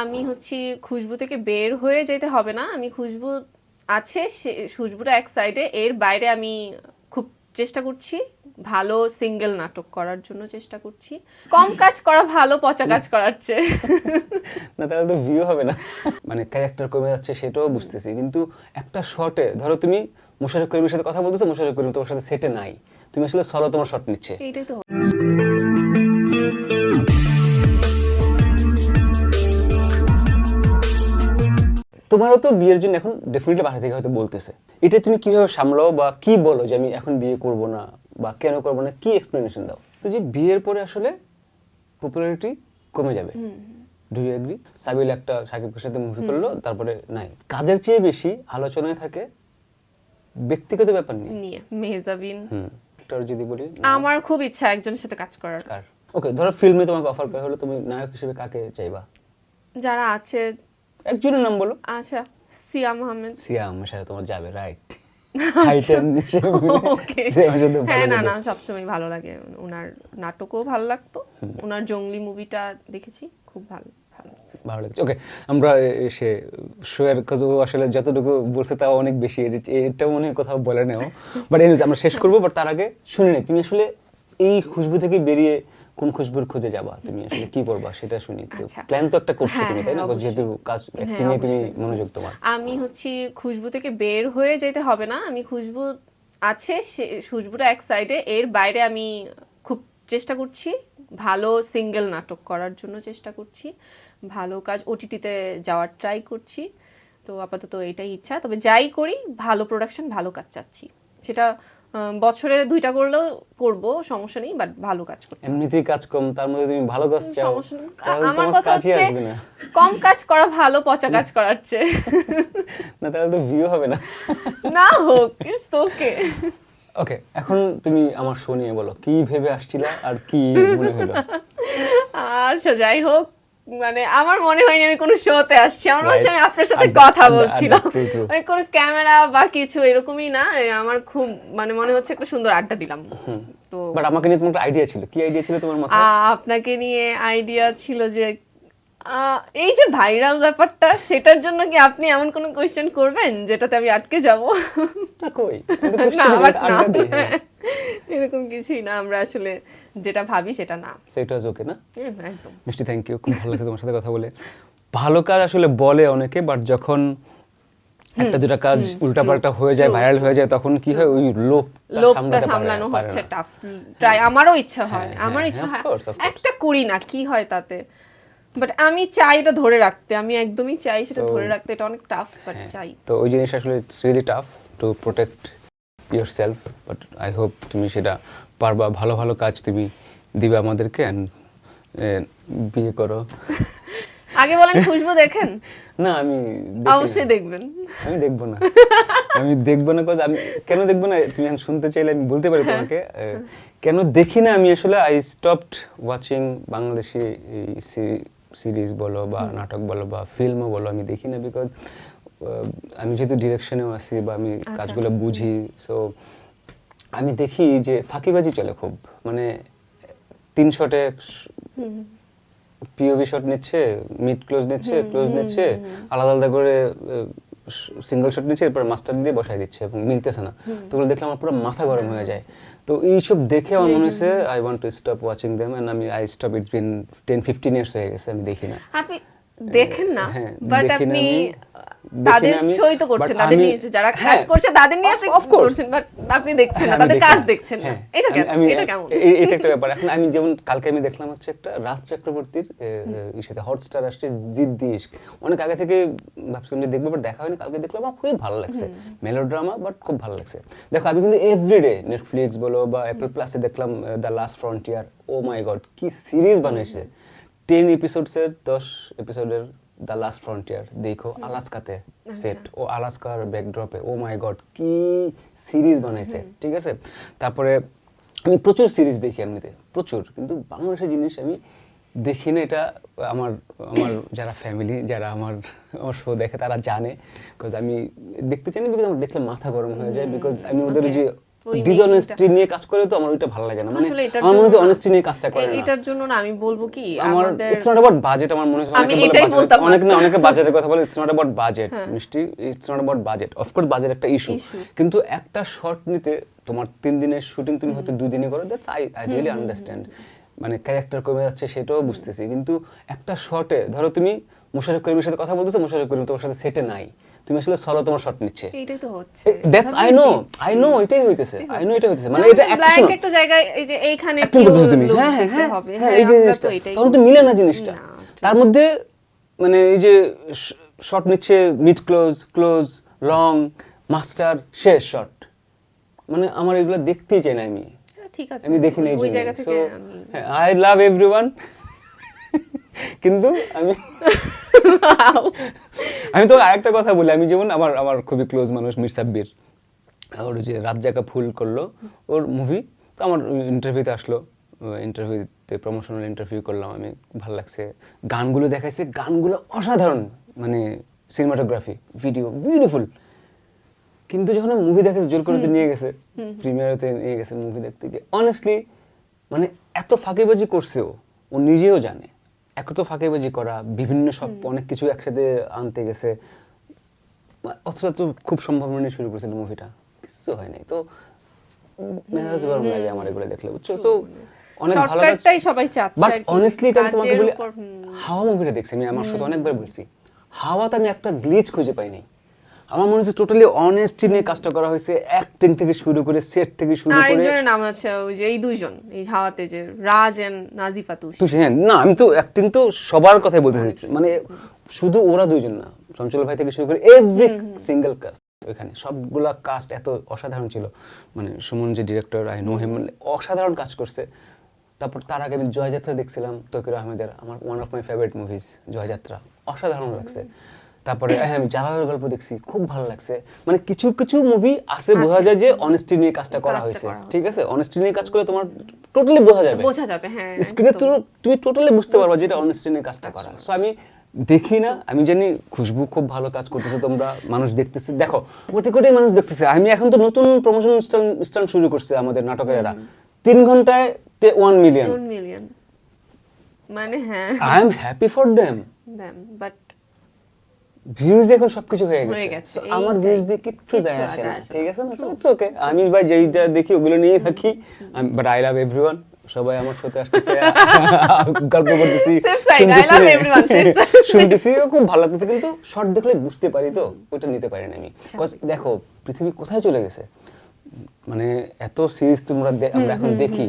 আমি হচ্ছি খুশবু থেকে বের হয়ে যেতে হবে না, আমি খুশবু আছে খুশবুটা এক সাইডে, এর বাইরে আমি খুব চেষ্টা করছি ভালো সিঙ্গেল নাটক করার জন্য চেষ্টা করছি। কম কাজ করা ভালো পচা কাজ করার চেয়ে। না তাহলে তো ভিউ হবে না। মানে ক্যারেক্টার কমে যাচ্ছে সেটাও বুঝতেছি, কিন্তু একটা শটে ধরো তুমি মোশাররফ করিমের সাথে কথা বলতেছো, মোশাররফ করিম তোমার সাথে সেটে নাই, তুমি আসলে সলো তোমার শট নিচ্ছে। এইটাই তো। তোমারও তো বিয়ের জন্য এখন ডেফিনেটলি বাসা থেকে হয়তো বলতেছে, এটা তুমি কিভাবে সামলাও বা কি বলো যে আমি এখন বিয়ে করব না বা কেন করব না, কি এক্সপ্লেনেশন দাও? তো যে বিয়ের পরে আসলে পপুলারিটি কমে যাবে, ডু ইউ এগ্রি? সাবিল একটা সাকিবের সাথে মুভি করলো, তারপরে নাই, কাজের চেয়ে বেশি আলোচনায় থাকে ব্যক্তিগত ব্যাপার নিয়ে মেহজাবিন। একটার যদি বলি, আমার খুব ইচ্ছা একজনের সাথে কাজ করার। কার? ওকে, ধরো ফিল্মে তোমাকে অফার করা হলো, তুমি নায়ক হিসেবে কাকে চাইবা? যারা আছে, একজনের নাম বলো। আচ্ছা, সিয়াম আহমেদ। সিয়ামের সাথে তোমার যাবে, রাইট? হ্যাঁ, না না, সবসময় ভালো লাগে, ওনার নাটকও ভালো লাগতো, ওনার জঙ্গলি মুভিটা দেখেছি, খুব ভালো ভালো লাগছে। ওকে, আমরা সে শোয়ের কাজ আসলে যতটুকু বলছে তাও অনেক বেশি, এটা মনে হয় কোথাও বলে নেও, বাট এনিওয়েজ আমরা শেষ করবো। বাট তার আগে শুনে নে, তুমি আসলে এই খুশবু থেকে বেরিয়ে কোন খুশবুর খোঁজে যাবা, তুমি আসলে কি করবা সেটা শুনি। প্ল্যান তো একটা করছো তুমি, তাই না? যেহেতু কাজ অ্যাক্টিং এ তুমি মনোযোগ তোমার। আমি হচ্ছি খুশবু থেকে বের হয়ে যেতে হবে না, আমি খুশবু আছে খুশবুটা এক সাইডে, এর বাইরে আমি খুব চেষ্টা করছি ভালো সিঙ্গেল নাটক করার জন্য চেষ্টা করছি, ভালো কাজ ওটিটিতে যাওয়ার ট্রাই করছি। তো আপাতত এটাই ইচ্ছা, তবে যাই করি ভালো প্রোডাকশন, ভালো কাজ চাচ্ছি। সেটা বছরে 2টা করলেও করব, সমস্যা নেই, বাট ভালো কাজ করতে। এমনিতেই কাজ কম, তার মধ্যে তুমি ভালো কাজ চাও, সমস্যা নেই। আমার কথা হচ্ছে না কম কাজ করা ভালো পচা কাজ করার চেয়ে। না তাহলে তো ভিউ হবে না। না হোক, ইটস ওকে। ওকে, এখন তুমি আমার শো নিয়ে বলো, কি ভেবে আসছিলা আর কি মনে হলো? আচ্ছা, যাই হোক, মানে আমার মনে হয়নি আমি কোনো শোতে আসছি, আমার মনে হচ্ছে আমি আপনার সাথে কথা বলছিলাম, মানে কোনো ক্যামেরা বা কিছু এরকমই না, আমার খুব মানে মনে হচ্ছে একটা সুন্দর আড্ডা দিলাম। তো বাট আমাকে নিয়ে তোমার একটা আইডিয়া ছিল, কি আইডিয়া ছিল তোমার মাথায়? আপনাকে নিয়ে আইডিয়া ছিল যে এই যে ভাইরাল ব্যাপারটা, সেটার জন্য কি আপনি এমন কোনো কোয়েশ্চেন করবেন যেটাতে আমি আটকে যাব? না কই, না, এরকম কিছুই না, আমরা আসলে যেটা ভাবি সেটা না, সেটা ওকে না? একদম। মিষ্টি, থ্যাংক ইউ, খুব ভালো লাগছে তোমার সাথে কথা বলে। ভালো কাজ আসলে বলে অনেকে, বাট যখন একটা দুটা কাজ উল্টাপাল্টা হয়ে যায়, ভাইরাল হয়ে যায়, তখন কি হয়, ওই লোকটা সামলানো হচ্ছে টাফ। ট্রাই আমারও ইচ্ছা হয়, আমারও ইচ্ছা হয় একটা করি না, কি হয় তাতে, বাট আমি চাই এটা ধরে রাখতে, আমি একদমই চাই সেটা ধরে রাখতে, এটা অনেক টাফ, বাট চাই। তো ওই জিনিস আসলে it's really tough to protect yourself, but I hope তুমি সেটা পারবা, ভালো ভালো কাজ তুমি দিবে আমাদেরকে, এন্ড বিয়ে করো। আগে বলেন, খুশবু দেখেন? না, আমি অবশ্যই দেখবেন। আমি দেখবো না, আমি দেখবো না, কাজ আমি কেন দেখবো না তুমি শুনতে চাইলে আমি বলতে পারি তোমাকে কেন দেখি না। আমি আসলে I stopped watching Bangladeshi series বলো বা নাটক বলো বা ফিল্মও বলো, আমি দেখি না, বিকজ আমি যেহেতু ডিরেকশনেও আছি বা আমি কাজগুলো বুঝি, সো আমি দেখি যে ফাঁকিবাজি চলে খুব, মানে 3 শটে পিওভি শট নিচ্ছে, মিড ক্লোজ নিচ্ছে, ক্লোজ নিচ্ছে, আলাদা আলাদা করে সিঙ্গেল শট নিচ্ছে, এরপর মাস্টার দিয়ে বসাই দিচ্ছে এবং মিলতেছে না। তো ওগুলো দেখলে আমার পুরো মাথা গরম হয়ে যায়। তো এইসব দেখে আমার মনে হয়েছে I want to stop watching them, and আমি I stop, it's been 10-15 years হয়ে গেছে আমি দেখি না। আপনি দেখেন না, বাট আপনি তাদের সই তো করছেন, তাদের নিয়ে যারা কাজ করছে তাদের নিয়ে আপনি করছেন, বাট আপনি দেখছেন না, তাদের কাজ দেখছেন না, এটা কেমন? এটা একটা ব্যাপার। এখন আমি যেমন কালকে আমি দেখলাম হচ্ছে একটা রাজ চক্রবর্তীর সাথে হটস্টার আসছে জিদ্দি ইশক, অনেক আগে থেকে ভাবছিলাম যে দেখবো, বাট দেখা হয়নি, কালকে দেখলাম আমার খুবই ভালো লাগছে, মেলোড্রামা বাট খুব ভালো লাগছে। দেখো আমি কিন্তু এভরিডে নেটফ্লিক্স বলো বা অ্যাপল প্লাসে দেখলাম the last frontier, oh my god কি সিরিজ বানাইছে, 10 এপিসোডসের 10 এপিসোডের দ্য লাস্ট ফ্রন্টিয়ার, দেখো আলাস্কাতে সেট, ও আলাস্কার ব্যাকড্রপে, ও মাই গড কি সিরিজ বানাইছে, ঠিক আছে। তারপরে আমি প্রচুর সিরিজ দেখি এমনিতে প্রচুর, কিন্তু বাংলাদেশের জিনিস আমি দেখি না। এটা আমার আমার যারা ফ্যামিলি, যারা আমার শো দেখে তারা জানে, বিকজ আমি দেখতে চাই না, বিকজ আমার দেখলে মাথা গরম হয়ে যায়, বিকজ আমি ওদের যে ওই ডিসঅনেস্টি নিয়ে কাজ করে তো আমার ওইটা ভালো লাগে না, মানে আসলে এটার আমার মনে জন্য হয় অনেস্টি নিয়ে কাজটা করে না। এটার জন্য না আমি বলবো কি আমার আমাদের ইটস নট অ্যাবাউট বাজেট, আমার মনে হয় আমি অনেকে বলে এটাই budget, বলতাম অনেকে বাজেটের কথা বলে, ইটস নট অ্যাবাউট বাজেট মিষ্টি, it's not about budget. Of course budget একটা ইস্যু, কিন্তু একটা শর্ট নিতে তোমার 3 দিনের শুটিং তুমি হয়তো 2 দিনে করো, দ্যাটস আই রিয়েলি আন্ডারস্ট্যান্ড, মানে ক্যারেক্টার কমে যাচ্ছে সেটাও বুঝতেছি, কিন্তু একটা শর্টে ধরো তুমি মোশাররফ করিমের সাথে কথা বলতেছো, মোশাররফ করিম তোমার সাথে সেটে নাই, তুমি আসলে সলো তোমার শট নিচ্ছে, এইটাই তো হচ্ছে, দ্যাটস আই নো এটাই হইতেছে, মানে এটা ব্ল্যাঙ্ক একটা জায়গায় এই যে এইখানে কি কি তুমি লোক হ্যাঁ দিতে হবে, হ্যাঁ এই আমরা জিনিসটা তো এটাই তখন তো মিলে না জিনিসটা। তার মধ্যে মানে এই যে শট নিচ্ছে মিড ক্লোজ লং মাস্টার শেষ শট, মানে আমার এগুলো দেখতেই চাই না, আমি ঠিক আছে আমি দেখি না এই ওই জন্য। জায়গা থেকে So, আমি হ্যাঁ, আই লাভ এভরিওয়ান, কিন্তু আমি তো আরেকটা কথা বলি, আমি যেমন আমার খুবই ক্লোজ মানুষ মীর সাব্বির, ওর যে রাত জাগা ফুল করলো ওর মুভি, তো আমার ইন্টারভিউতে আসলো, ইন্টারভিউতে প্রমোশনাল ইন্টারভিউ করলাম আমি, ভালো লাগছে, গানগুলো দেখাইছে, গানগুলো অসাধারণ, মানে সিনেমাটোগ্রাফি ভিডিও বিউটিফুল, কিন্তু যখন মুভি দেখেছে জোর করে নিয়ে গেছে প্রিমিয়ারতে নিয়ে গেছে মুভি দেখতে গিয়ে, অনেস্টলি মানে এত ফাঁকিবাজি করছে ও নিজেও জানে, এত ফাঁকিবাজি করা, বিভিন্ন সব অনেক কিছু একসাথে আনতে গেছে, অথচ তো খুব সম্ভাবনা নিয়ে শুরু করেছিল মুভিটা, কিছু হয় নাই, তো মেজাজ গরম লাগে আমার এগুলো দেখলে, বুঝছো? সো অনেক ভালো কাজ, শর্টকাটটাই সবাই চাচ্ছে বাট আর কি অনেস্টলি এটা তোমাকে কাজের বলি, উপর হাওয়া মুভিটা দেখছি আমি, আমার সাথে অনেকবার বলছি, হাওয়াতে আমি একটা গ্লিচ খুঁজে পাই নাই, আমার মনে হচ্ছে টোটালি অনেস্টি নিয়ে কাজটা করা হয়েছে, অ্যাক্টিং থেকে শুরু করে সেট থেকে শুরু করে, আরেকজনের নাম আছে ওই যে এই দুইজন এই হাওয়াতে যে রাজ এন্ড নাজিফা তুষ, তো হ্যাঁ না আমি তো অ্যাক্টিং তো সবার কথাই বলতে চাইছি, মানে শুধু ওরা দুইজন না, চঞ্চল ভাই থেকে শুরু করে এভরি সিঙ্গেল কাস্ট, ওইখানে সবগুলা কাস্ট এত অসাধারণ ছিল, মানে সুমন যে ডিরেক্টর আই নো হিম, অসাধারণ কাজ করছে। তারপর তার আগে আমি জয়যাত্রা দেখছিলাম তৌকির আহমেদের, আমার one of my favourite movies Joyjatra, অসাধারণ লাগছে। তারপরে হ্যাঁ আমি জালালের গল্প দেখছি, খুব ভালো লাগছে, মানে কিছু কিছু মুভি আছে বোঝা যায় যে অনেস্টি নিয়ে কাজটা করা হয়েছে, ঠিক আছে, অনেস্টি নিয়ে কাজ করলে তোমার টোটালি বোঝা যাবে, হ্যাঁ স্ক্রিনে তুমি টোটালি বুঝতে পারবা যে এটা অনেস্টি নিয়ে কাজটা করা। সো আমি দেখি না, আমি জানি খুশবু খুব ভালো কাজ করতেছে, তোমরা মানুষ দেখতেছে, দেখো কোটি কোটি মানুষ দেখতেছে, আমি এখন তো নতুন প্রমোশন স্টান্ট শুরু করছে আমাদের নাটকের এরা, 3 ঘন্টায় 1 মিলিয়ন, মানে হ্যাঁ I am happy for them, but views এখন সবকিছু হয়ে গেছে, আমার ভিউজ দিয়ে কিচ্ছু যায় আসে না, ঠিক আছে না, ইটস ওকে, আমি ভাই যেইটা দেখি ওগুলো নিয়েই থাকি, বাট আই লাভ এভরিওয়ান, সবাই আমার সাথে আসতেছে, গল্প করতেছি, শুনতেছি, খুব ভালো লাগতেছে, কিন্তু শর্ট দেখলে বুঝতে পারি তো ওটা নিতে পারি না আমি, বিকজ দেখো পৃথিবী কোথায় চলে গেছে, মানে এত সিরিজ তোমরা আমরা এখন দেখি,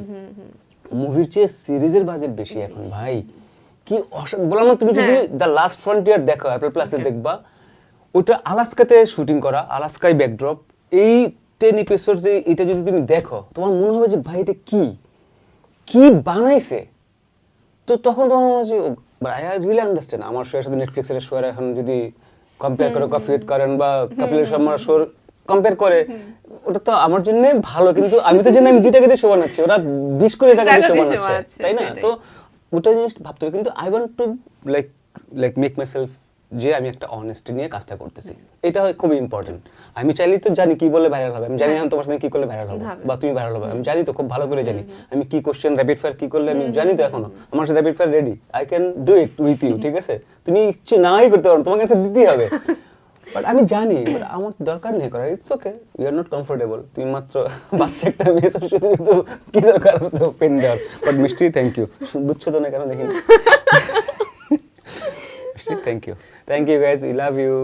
মুভির চেয়ে সিরিজের বাজেট বেশি এখন ভাই, কি বললাম না, তুমি যদি দ্য লাস্ট ফ্রন্টিয়ার দেখো অ্যাপল প্লাসে দেখবা, ওটা আলাস্কাতে শুটিং করা, আলাস্কায় ব্যাকড্রপ, এই 10 এপিসোড যে এটা যদি তুমি দেখো তোমার মনে হবে যে ভাই এটা কি বানাইছে, তো তখন তোমার মনে হচ্ছে আই রিয়েলি আন্ডারস্ট্যান্ড, আমার শোয়ের সাথে নেটফ্লিক্সের শোয়ের এখন যদি কম্পেয়ার করে কফিত করেন বা কপিল শর্মার শোর কম্পেয়ার করে, ওটা তো আমার জন্য ভালো, কিন্তু আমি তো জানি আমি 2 টাকা দিয়ে শো বানাচ্ছি, ওরা 20 কোটি টাকা দিয়ে শো বানাচ্ছে, তাই না? তো ওটা জিনিস ভাবতে হবে, কিন্তু I want to like make my self যে আমি একটা অনেস্টি নিয়ে কাজটা করতেছি, এটা খুবই ইম্পর্টেন্ট। আমি চাইলেই তো জানি কি বলে ভাইরাল হবে, আমি জানি এখন তোমার সাথে কি করলে ভাইরাল হবে বা তুমি ভাইরাল হবে, আমি জানি তো, খুব ভালো করে জানি আমি কি কোশ্চেন র্যাপিড ফায়ার কি করলে, আমি জানি তো এখনো, আমার সাথে rapid fire ready, I can do it with you, ঠিক আছে, তুমি ইচ্ছে নাই করতে পারো, তোমার কাছে দিতেই হবে, বাট আমি জানি আমার দরকার নেই করার, it's okay, you are not comfortable, তুমি মাত্র বাচ্চা একটা মেয়ে, শুধু কি দরকার তো পেন দেওয়ার, বাট মিষ্টি থ্যাংক ইউ, বুঝছো তো না কেন দেখি মিষ্টি thank you guys, we love you.